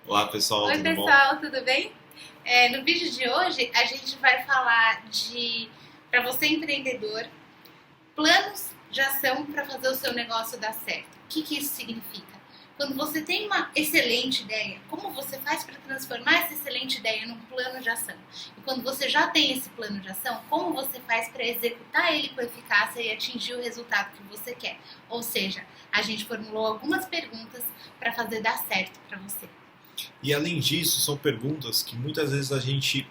Olá pessoal, Oi tudo bom? pessoal, tudo bem? No vídeo de hoje a gente vai falar para você empreendedor, planos de ação para fazer o seu negócio dar certo. O que isso significa? Quando você tem uma excelente ideia, como você faz para transformar essa excelente ideia num plano de ação? E quando você já tem esse plano de ação, como você faz para executar ele com eficácia e atingir o resultado que você quer? Ou seja, a gente formulou algumas perguntas para fazer dar certo para você. E além disso, são perguntas que muitas vezes a gente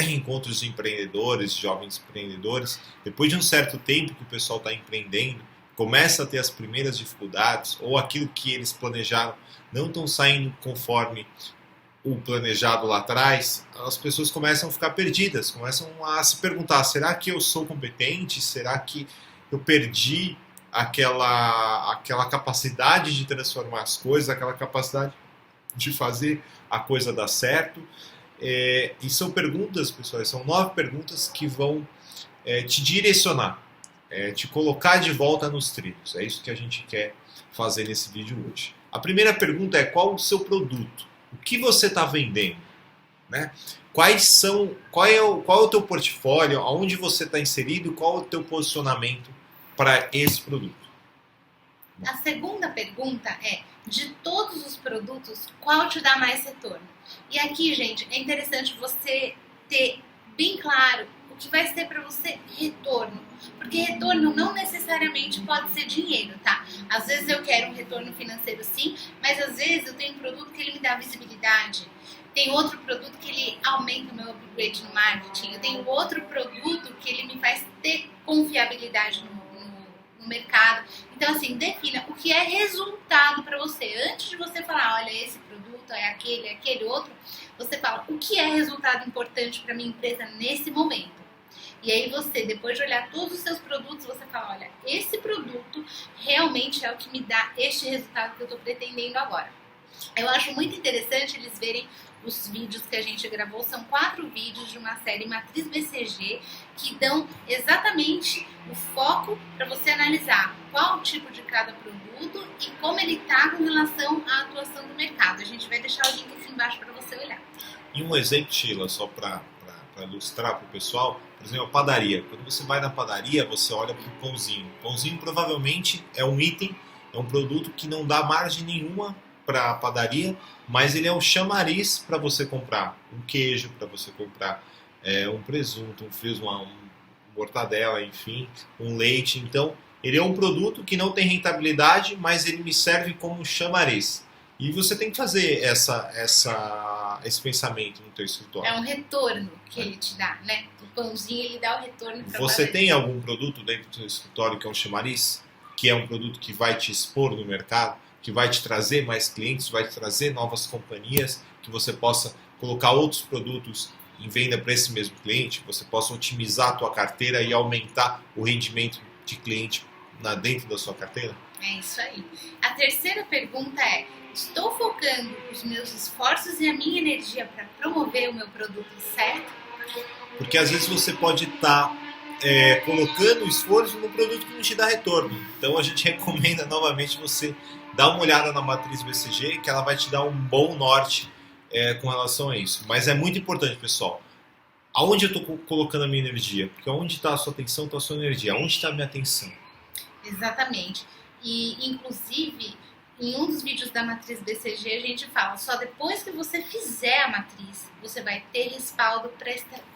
encontra os empreendedores, jovens empreendedores, depois de um certo tempo que o pessoal está empreendendo, começa a ter as primeiras dificuldades ou aquilo que eles planejaram não estão saindo conforme o planejado lá atrás, as pessoas começam a ficar perdidas, começam a se perguntar, será que eu sou competente? Será que eu perdi aquela capacidade de transformar as coisas, aquela capacidade de fazer a coisa dar certo? E são perguntas, pessoal, são 9 perguntas que vão te direcionar, te colocar de volta nos trilhos. É isso que a gente quer fazer nesse vídeo hoje. A primeira pergunta é: qual o seu produto? O que você está vendendo? Né? Qual é o teu portfólio? Aonde você está inserido? Qual é o teu posicionamento para esse produto? A segunda pergunta é: de todos os produtos, qual te dá mais retorno? E aqui, gente, é interessante você ter bem claro o que vai ser para você retorno. Porque retorno não necessariamente pode ser dinheiro, tá? Às vezes eu quero um retorno financeiro sim, mas às vezes eu tenho um produto que ele me dá visibilidade. Tem outro produto que ele aumenta o meu upgrade no marketing. Eu tenho outro produto que ele me faz ter confiabilidade no mercado. Então, assim, defina o que é resultado para você. Antes de você falar, olha, esse produto é aquele outro, você fala o que é resultado importante para minha empresa nesse momento. E aí você, depois de olhar todos os seus produtos, você fala, olha, esse produto realmente é o que me dá este resultado que eu estou pretendendo agora. Eu acho muito interessante eles verem os vídeos que a gente gravou. São 4 vídeos de uma série Matriz BCG que dão exatamente o foco para você analisar qual o tipo de cada produto e como ele está com relação à atuação do mercado. A gente vai deixar o link aqui embaixo para você olhar. E um exemplo, Sheila, só para ilustrar para o pessoal, por exemplo, a padaria. Quando você vai na padaria, você olha para o pãozinho. O pãozinho provavelmente é um item, é um produto que não dá margem nenhuma para a padaria, mas ele é um chamariz para você comprar um queijo, para você comprar um presunto, um frios, uma mortadela, enfim, um leite. Então, ele é um produto que não tem rentabilidade, mas ele me serve como chamariz. E você tem que fazer esse pensamento no teu escritório. É um retorno que ele te dá, né? O pãozinho, ele dá o retorno para Você tem algum produto dentro do seu escritório que é um chamariz? Que é um produto que vai te expor no mercado? Que vai te trazer mais clientes, vai te trazer novas companhias, que você possa colocar outros produtos em venda para esse mesmo cliente, que você possa otimizar a tua carteira e aumentar o rendimento de cliente dentro da sua carteira? É isso aí. A terceira pergunta é: estou focando os meus esforços e a minha energia para promover o meu produto certo? Porque às vezes você pode estar colocando esforço no produto que não te dá retorno. Então a gente recomenda novamente você dar uma olhada na matriz BCG, que ela vai te dar um bom norte com relação a isso. Mas é muito importante, pessoal. Aonde eu estou colocando a minha energia? Porque onde está a sua atenção, está a sua energia. Onde está a minha atenção? Exatamente. E, inclusive, em um dos vídeos da matriz BCG, a gente fala, só depois que você fizer a matriz, você vai ter respaldo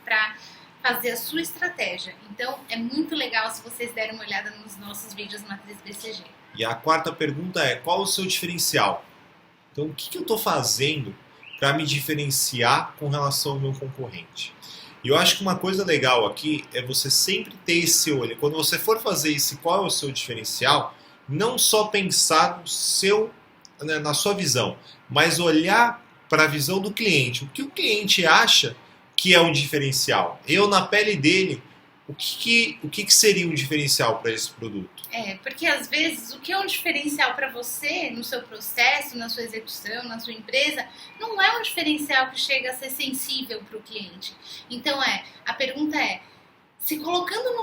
para fazer a sua estratégia. Então, é muito legal se vocês derem uma olhada nos nossos vídeos matriz BCG. E a quarta pergunta é: qual o seu diferencial? Então, o que eu estou fazendo para me diferenciar com relação ao meu concorrente? E eu acho que uma coisa legal aqui é você sempre ter esse olho. Quando você for fazer esse qual é o seu diferencial, não só pensar na sua visão, mas olhar para a visão do cliente. O que o cliente acha que é um diferencial? Eu, na pele dele, o que seria um diferencial para esse produto? Porque às vezes o que é um diferencial para você, no seu processo, na sua execução, na sua empresa, não é um diferencial que chega a ser sensível para o cliente. Então a pergunta é, se colocando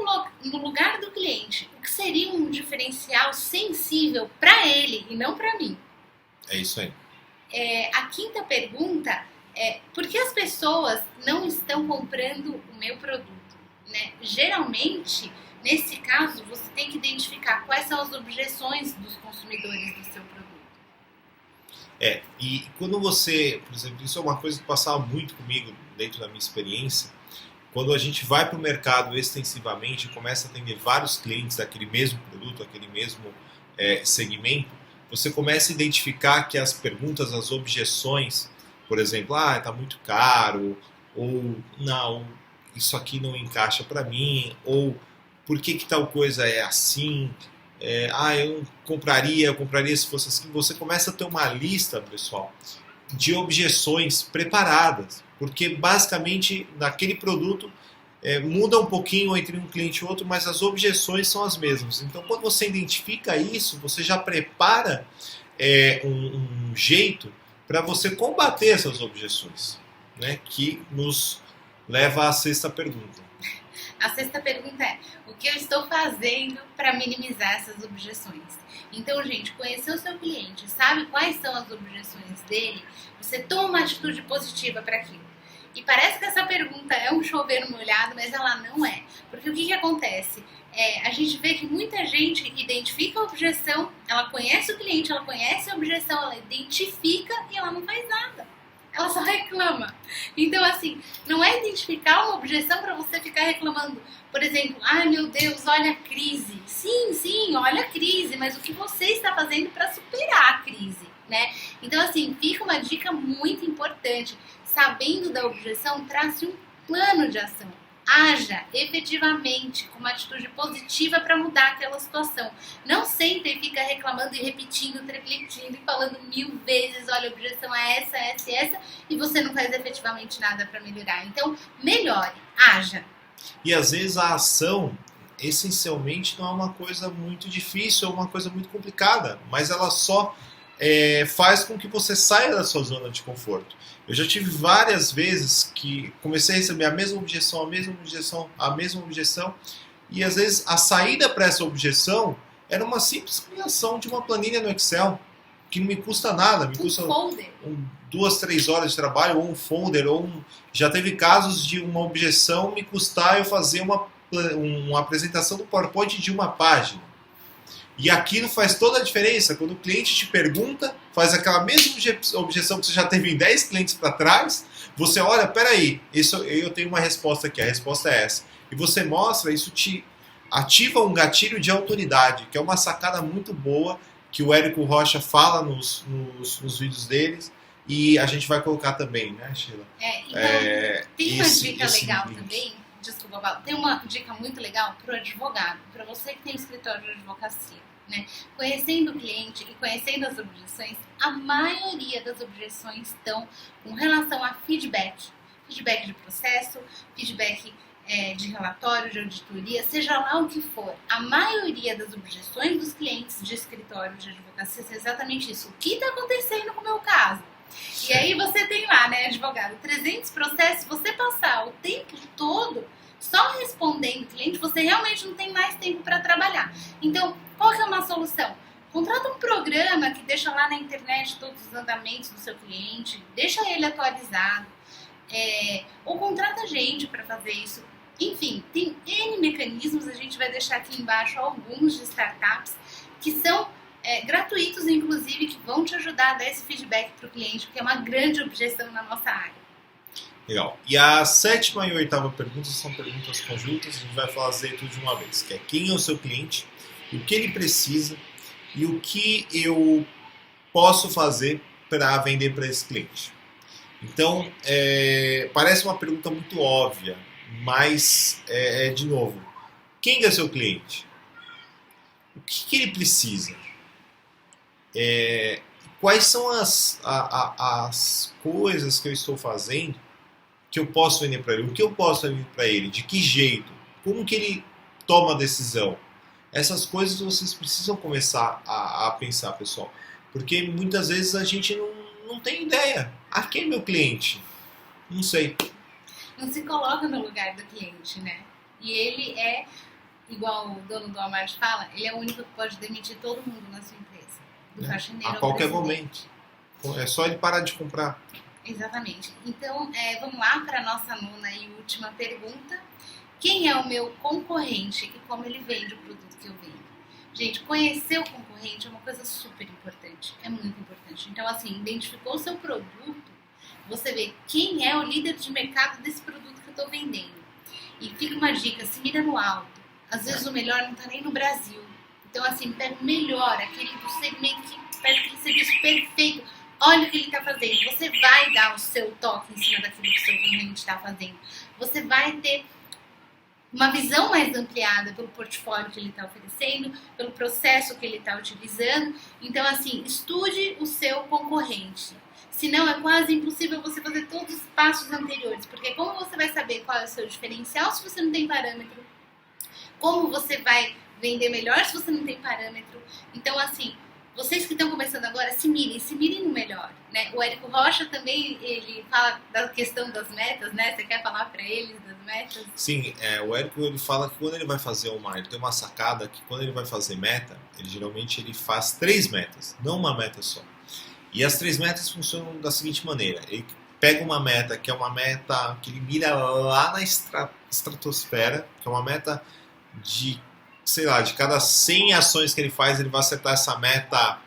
no lugar do cliente, o que seria um diferencial sensível para ele e não para mim? É isso aí. A quinta pergunta é: por que as pessoas não estão comprando o meu produto? Né? Geralmente, nesse caso, você tem que identificar quais são as objeções dos consumidores do seu produto. E quando você, por exemplo, isso é uma coisa que passava muito comigo dentro da minha experiência, quando a gente vai para o mercado extensivamente e começa a atender vários clientes daquele mesmo produto, aquele mesmo segmento, você começa a identificar que as perguntas, as objeções, por exemplo, está muito caro, ou não, isso aqui não encaixa para mim, ou por que tal coisa é assim, eu compraria se fosse assim. Você começa a ter uma lista, pessoal, de objeções preparadas, porque basicamente naquele produto muda um pouquinho entre um cliente e outro, mas as objeções são as mesmas. Então, quando você identifica isso, você já prepara um jeito para você combater essas objeções, né? Que nos leva à sexta pergunta. A sexta pergunta é: o que eu estou fazendo para minimizar essas objeções? Então, gente, conhecer o seu cliente, sabe quais são as objeções dele, você toma uma atitude positiva para aquilo. E parece que essa pergunta é um chover no molhado, mas ela não é. Porque o que acontece? A gente vê que muita gente identifica a objeção, ela conhece o cliente, ela conhece a objeção, ela identifica e ela não faz nada. Ela só reclama. Então, assim, não é identificar uma objeção para você ficar reclamando. Por exemplo, ai meu Deus, olha a crise. Sim, olha a crise, mas o que você está fazendo para superar a crise, né? Então, assim, fica uma dica muito importante. Sabendo da objeção, trace um plano de ação. Haja efetivamente com uma atitude positiva para mudar aquela situação. Não senta e fica reclamando e repetindo, refletindo e falando 1000 vezes: olha, a objeção é essa, e você não faz efetivamente nada para melhorar. Então, melhore, haja. E às vezes a ação, essencialmente, não é uma coisa muito difícil, é uma coisa muito complicada, mas ela só faz com que você saia da sua zona de conforto. Eu já tive várias vezes que comecei a receber a mesma objeção, e às vezes a saída para essa objeção era uma simples criação de uma planilha no Excel, que não me custa nada, me custa 2, 3 horas de trabalho, ou um folder, já teve casos de uma objeção me custar eu fazer uma apresentação do PowerPoint de uma página. E aquilo faz toda a diferença. Quando o cliente te pergunta, faz aquela mesma objeção que você já teve em 10 clientes para trás, você olha, peraí, eu tenho uma resposta aqui, a resposta é essa. E você mostra, isso te ativa um gatilho de autoridade, que é uma sacada muito boa, que o Érico Rocha fala nos vídeos deles, e a gente vai colocar também, né, Sheila? Então, tem uma dica legal também, desculpa, Val, tem uma dica muito legal para o advogado, para você que tem escritório de advocacia. Né? Conhecendo o cliente e conhecendo as objeções, a maioria das objeções estão com relação a feedback de processo, feedback de relatório, de auditoria, seja lá o que for. A maioria das objeções dos clientes de escritório de advocacia é exatamente isso. O que está acontecendo com o meu caso? E aí você tem lá, né, advogado, 300 processos, você passar o tempo todo só respondendo o cliente, você realmente não tem mais tempo para trabalhar. Então, qual que é uma solução? Contrata um programa que deixa lá na internet todos os andamentos do seu cliente, deixa ele atualizado, ou contrata gente para fazer isso. Enfim, tem N mecanismos, a gente vai deixar aqui embaixo alguns de startups que são gratuitos, inclusive, que vão te ajudar a dar esse feedback para o cliente, porque é uma grande objeção na nossa área. Legal. E a 7ª e 8ª pergunta são perguntas conjuntas, a gente vai fazer tudo de uma vez, que é: quem é o seu cliente, o que ele precisa e o que eu posso fazer para vender para esse cliente. Então, parece uma pergunta muito óbvia, mas, de novo, quem é o seu cliente? O que ele precisa? Quais são as coisas que eu estou fazendo que eu posso vender para ele? O que eu posso vender para ele? De que jeito? Como que ele toma a decisão? Essas coisas vocês precisam começar a pensar, pessoal. Porque muitas vezes a gente não tem ideia. Quem é meu cliente? Não sei. Não se coloca no lugar do cliente, né? E ele é, igual o dono do Walmart fala, ele é o único que pode demitir todo mundo na sua empresa. Do faxineiro a qualquer momento. É só ele parar de comprar. Exatamente. Então, vamos lá para a nossa nona e última pergunta. Quem é o meu concorrente e como ele vende o produto que eu vendo? Gente, conhecer o concorrente é uma coisa super importante. É muito importante. Então, assim, identificou o seu produto, você vê quem é o líder de mercado desse produto que eu estou vendendo. E fica uma dica, se mira no alto. Às vezes o melhor não está nem no Brasil. Então, assim, pega o melhor, aquele do segmento que faz aquele serviço perfeito. Olha o que ele está fazendo. Você vai dar o seu toque em cima daquilo que o seu concorrente está fazendo. Você vai ter uma visão mais ampliada pelo portfólio que ele está oferecendo, pelo processo que ele está utilizando. Então, assim, estude o seu concorrente. Senão, é quase impossível você fazer todos os passos anteriores. Porque como você vai saber qual é o seu diferencial se você não tem parâmetro? Como você vai vender melhor se você não tem parâmetro? Então, assim, vocês que estão começando agora, se mirem no melhor, né? O Érico Rocha também, ele fala da questão das metas, né? Você quer falar para eles das metas? Sim, o Érico, ele fala que quando ele vai fazer ele tem uma sacada que quando ele vai fazer meta, geralmente ele faz 3 metas, não uma meta só. E as 3 metas funcionam da seguinte maneira: ele pega uma meta que é uma meta que ele mira lá na estratosfera, que é uma meta de, sei lá, de cada 100 ações que ele faz, ele vai acertar essa meta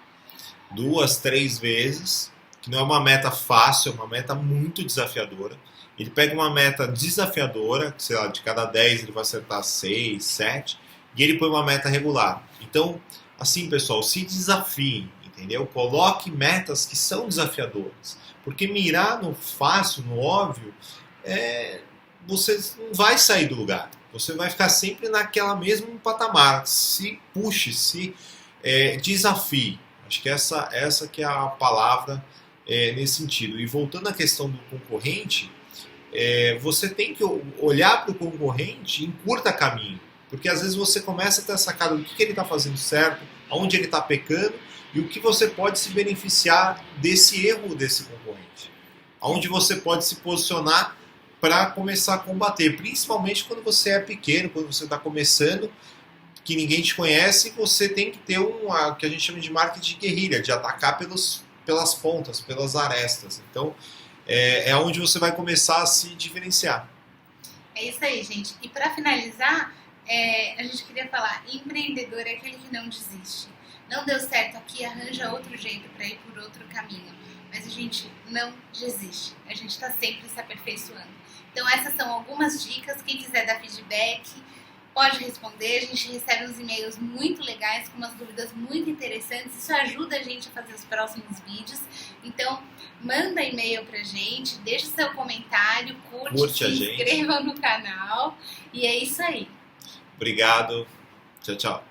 2, 3 vezes, que não é uma meta fácil, é uma meta muito desafiadora. Ele pega uma meta desafiadora, sei lá, de cada 10 ele vai acertar 6, 7, e ele põe uma meta regular. Então, assim, pessoal, se desafiem, entendeu? Coloque metas que são desafiadoras, porque mirar no fácil, no óbvio, você não vai sair do lugar. Você vai ficar sempre naquela mesmo patamar. Se puxe, se desafie. Acho que essa que é a palavra nesse sentido. E voltando à questão do concorrente, você tem que olhar para o concorrente em curta caminho. Porque às vezes você começa a ter a sacada do que ele está fazendo certo, aonde ele está pecando e o que você pode se beneficiar desse erro desse concorrente. Aonde você pode se posicionar para começar a combater, principalmente quando você é pequeno, quando você está começando, que ninguém te conhece, você tem que ter o que a gente chama de marketing de guerrilha, de atacar pelas pontas, pelas arestas. Então, é onde você vai começar a se diferenciar. É isso aí, gente. E para finalizar, a gente queria falar, empreendedor é aquele que não desiste. Não deu certo aqui, arranja outro jeito para ir por outro caminho. Mas a gente não desiste. A gente está sempre se aperfeiçoando. Então essas são algumas dicas. Quem quiser dar feedback, pode responder. A gente recebe uns e-mails muito legais, com umas dúvidas muito interessantes. Isso ajuda a gente a fazer os próximos vídeos. Então, manda e-mail pra gente, deixa seu comentário, curte se inscreva no canal. E é isso aí. Obrigado. Tchau, tchau.